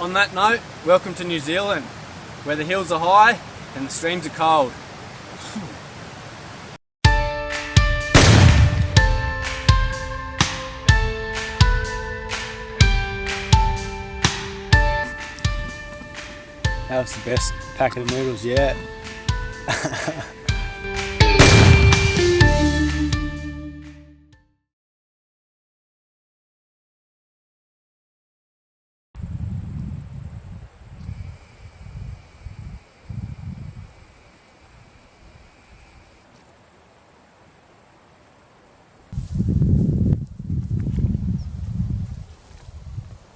On that note, welcome to New Zealand, where the hills are high and the streams are cold. That was the best pack of noodles yet.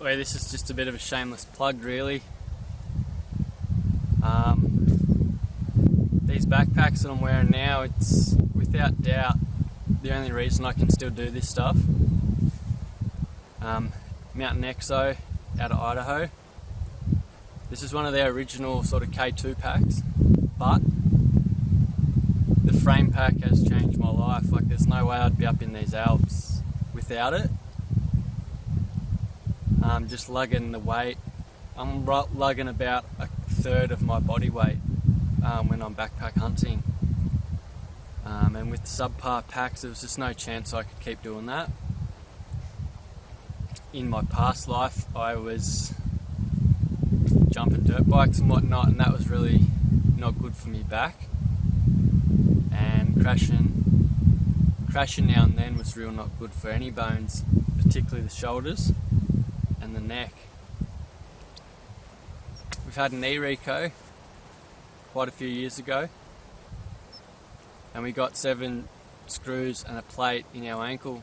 Well, this is just a bit of a shameless plug, really. These backpacks that I'm wearing now, it's without doubt the only reason I can still do this stuff. Mountain EXO out of Idaho. This is one of their original sort of K2 packs, but the frame pack has changed my life. Like, there's no way I'd be up in these Alps without it. Just lugging the weight. I'm lugging about a third of my body weight when I'm backpack hunting. And with subpar packs, there was just no chance I could keep doing that. In my past life, I was jumping dirt bikes and whatnot, and that was really not good for me back. And crashing now and then was real not good for any bones, particularly the shoulders and the neck. We've had a knee reco quite a few years ago, and we got 7 screws and a plate in our ankle.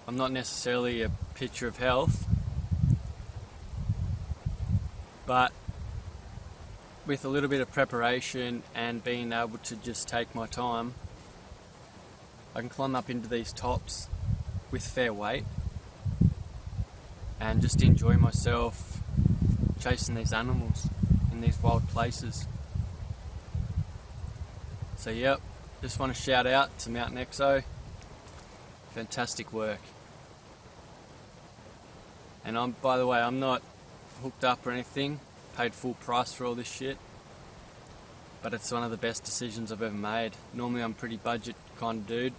I'm not necessarily a picture of health, but with a little bit of preparation and being able to just take my time, I can climb up into these tops with fair weight and just enjoy myself chasing these animals in these wild places. So yep, just want to shout out to Mountain EXO. Fantastic work. And by the way, I'm not hooked up or anything, paid full price for all this shit, but it's one of the best decisions I've ever made. Normally I'm a pretty budget kind of dude,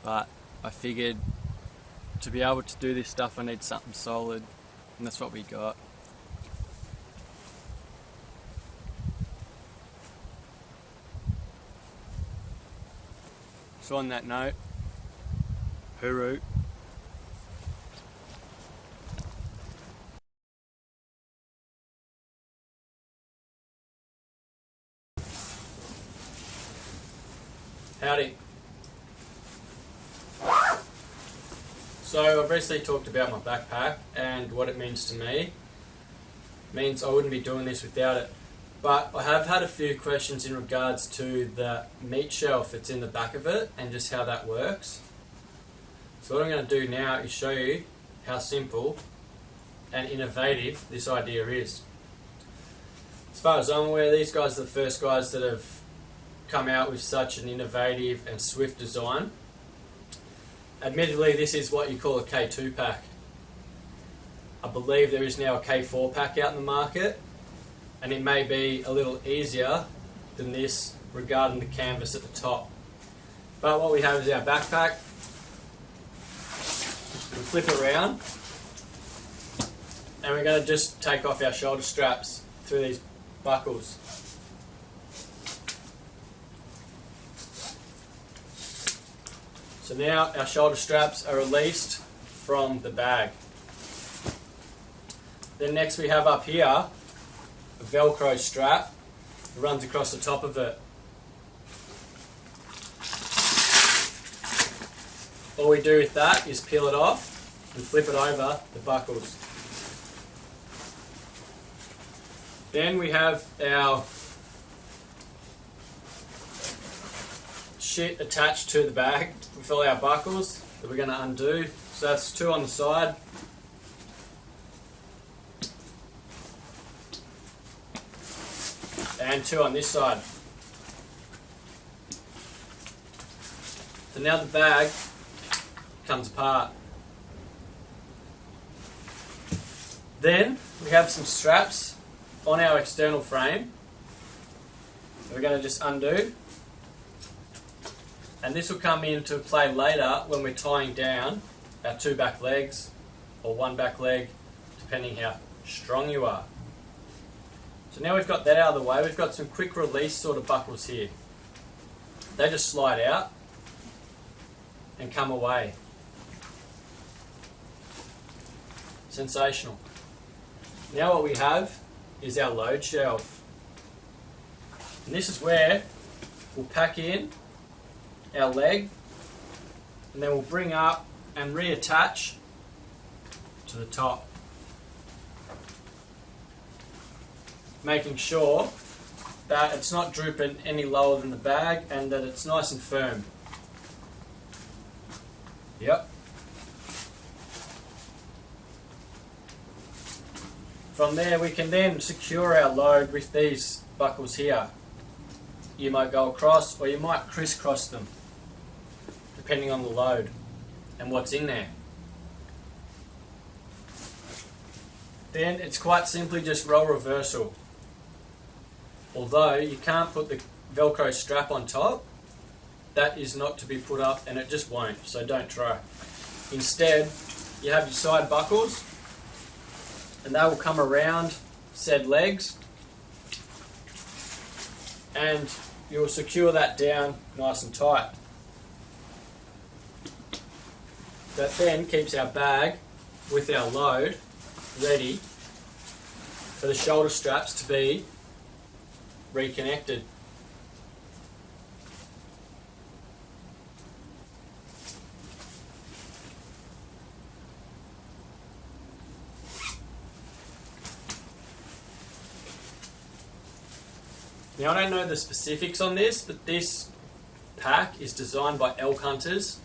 but I figured to be able to do this stuff I need something solid, and that's what we got. So on that note, hooroo. Howdy. So I've recently talked about my backpack and what it means to me. It means I wouldn't be doing this without it. But I have had a few questions in regards to the meat shelf that's in the back of it and just how that works. So what I'm going to do now is show you how simple and innovative this idea is. As far as I'm aware, these guys are the first guys that have come out with such an innovative and swift design. Admittedly, this is what you call a K2 pack. I believe there is now a K4 pack out in the market, and it may be a little easier than this regarding the canvas at the top. But what we have is our backpack. We flip it around, and we're going to just take off our shoulder straps through these buckles. So now our shoulder straps are released from the bag. Then next we have up here a Velcro strap that runs across the top of it. All we do with that is peel it off and flip it over the buckles. Then we have our shit attached to the bag with all our buckles that we're going to undo. So that's 2 on the side. And 2 on this side. So now the bag comes apart. Then we have some straps on our external frame. We're going to just undo, and this will come into play later when we're tying down our 2 back legs or 1 back leg, depending how strong you are. So now we've got that out of the way, we've got some quick release sort of buckles here. They just slide out and come away. Sensational. Now what we have is our load shelf. And this is where we'll pack in our leg, and then we'll bring up and reattach to the top, making sure that it's not drooping any lower than the bag and that it's nice and firm. Yep. From there we can then secure our load with these buckles here. You might go across or you might crisscross them, depending on the load and what's in there. Then it's quite simply just role reversal. Although you can't put the Velcro strap on top, that is not to be put up and it just won't, so don't try. Instead, you have your side buckles and they will come around said legs and you'll secure that down nice and tight. That then keeps our bag with our load ready for the shoulder straps to be reconnected. Now I don't know the specifics on this, but this pack is designed by elk hunters.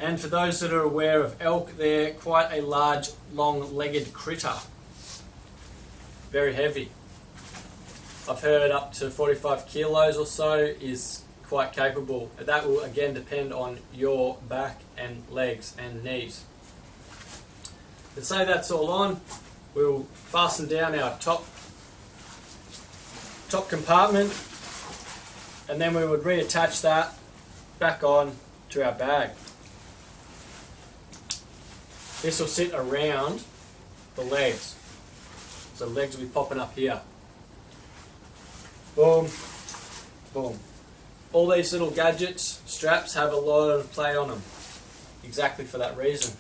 And for those that are aware of elk, they're quite a large, long-legged critter. Very heavy. I've heard up to 45 kilos or so is quite capable. That will again depend on your back and legs and knees. Let's say that's all on. We'll fasten down our top compartment, and then we would reattach that back on to our bag. This will sit around the legs, so the legs will be popping up here. Boom, boom. All these little gadgets, straps, have a lot of play on them, exactly for that reason.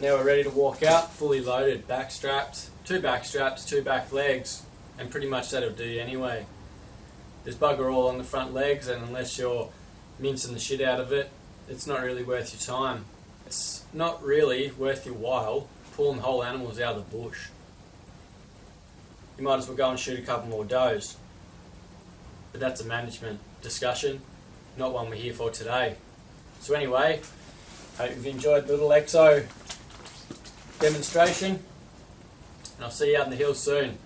Now we're ready to walk out, fully loaded, back straps, 2 back straps, 2 back legs, and pretty much that'll do you anyway. There's bugger all on the front legs, and unless you're mincing the shit out of it, it's not really worth your time. It's not really worth your while pulling whole animals out of the bush. You might as well go and shoot a couple more does. But that's a management discussion, not one we're here for today. So anyway, hope you've enjoyed the little EXO demonstration, and I'll see you out in the hills soon.